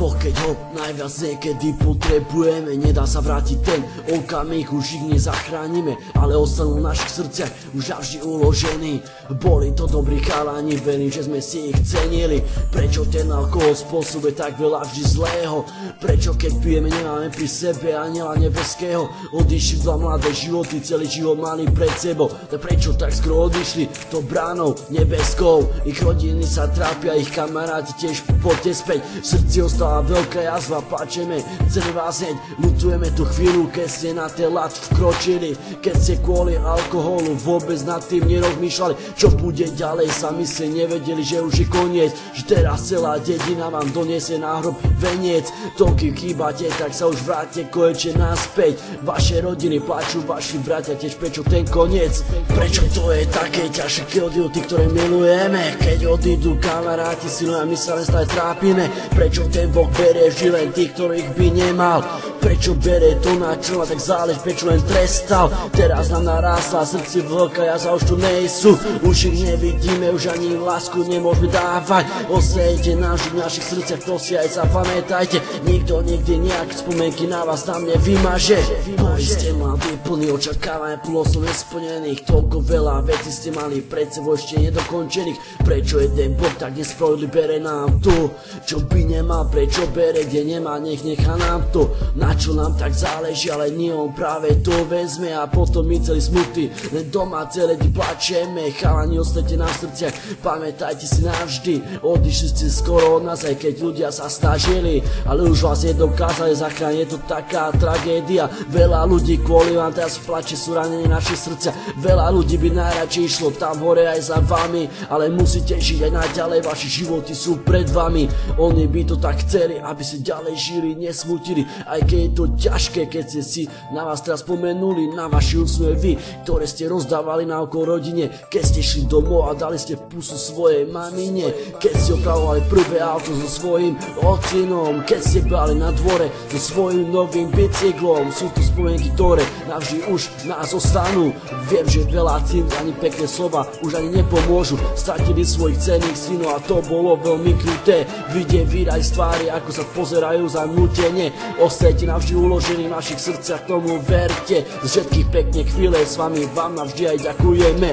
Boh, keď ho najviac niekedy potrebujeme, nedá sa vrátiť ten okamih, už ich nezachránime, ale ostanú v našich srdciach už navždy uložení. Boli to dobrí chalani, verím, že sme si ich cenili. Prečo ten alkohol spôsobuje tak veľa vždy zlého? Prečo keď pijeme nemáme pri sebe anjela nebeského? Odišli dva mladé životy, celý život mali pred sebou, tak prečo tak skoro odišli to bránou nebeskou? Ich rodiny sa trápia, ich kamaráti tiež, poďte späť. V srdci ostala veľká jazva, plačeme, chceme vás hneď, ľutujeme tú chvíľu, keď ste na ten ľad vkročili, keď ste kvôli alkoholu vôbec nad tým nerozmýšľali, čo bude ďalej, sami ste nevedeli, že už je koniec, že teraz celá dedina vám doniesie na hrob veniec. Toľkým chýbate, tak sa už vráťte konečne naspäť, vaše rodiny plačú, vaši bratia tiež, prečo ten koniec? Prečo to je také ťažké, keď odídu tí, ktoré milujeme, keď odídu kamaráti, synovia, my sa len stále trápime? Prečo ten Boh berie vždy len tých, ktorých by nemal? Prečo bere to, na čo ma tak záleží, prečo len trestal? Teraz nám narásla srdci veľká jazva, už tu nejsú, už ich nevidíme, už ani lásku nemôžeme dávať. Osejte nás v našich srdciach, to si aj zapamätajte, nikto nikdy nejak spomienky na vás tam nevymaže. Boli ste mladí, plní očakávania, plno som nesplnených, toľko veľa vecí ste mali pred sebou ešte nedokončených. Prečo jeden Boh tak nespravodlivý bere nám to, čo by nemal? Prečo bere, kde nemá, nechá nám to, na čo nám tak záleží, ale nie on práve to vezme a potom my celý smutný, len doma celé dny plačeme. Chalani, ostajte na srdciach, pamätajte si navždy, odišli ste skoro od nás, aj keď ľudia sa snažili, ale už vás nedokázali zachrániť, je to taká tragédia. Veľa ľudí kvôli vám teraz plače, sú ranení naše srdcia, veľa ľudí by najradšej išlo tam hore aj za vami, ale musíte žiť aj naďalej, vaše životy sú pred vami. Oni by to tak chceli, aby ste ďalej žili, nesmutili, aj keď je to ťažké, keď ste si na vás teraz spomenuli, na vaše úsmevy, ktoré ste rozdávali na okolo rodine, keď ste šli domov a dali ste pusu svojej mamine, keď ste opravovali prvé auto so svojím ocinom, keď ste bali na dvore so svojím novým bicyklom. Sú to spomienky, ktoré navždy už nás ostanú. Viem, že veľa tým ani pekné slova už ani nepomôžu, stratili svojich cenných synov a to bolo veľmi kruté. Vidieť výraz tvári, ako sa pozerajú zanútene, ostajte navždy uložení v našich srdciach, tomu verte. Z všetkých pekných chvíle s vami vám navždy aj ďakujeme.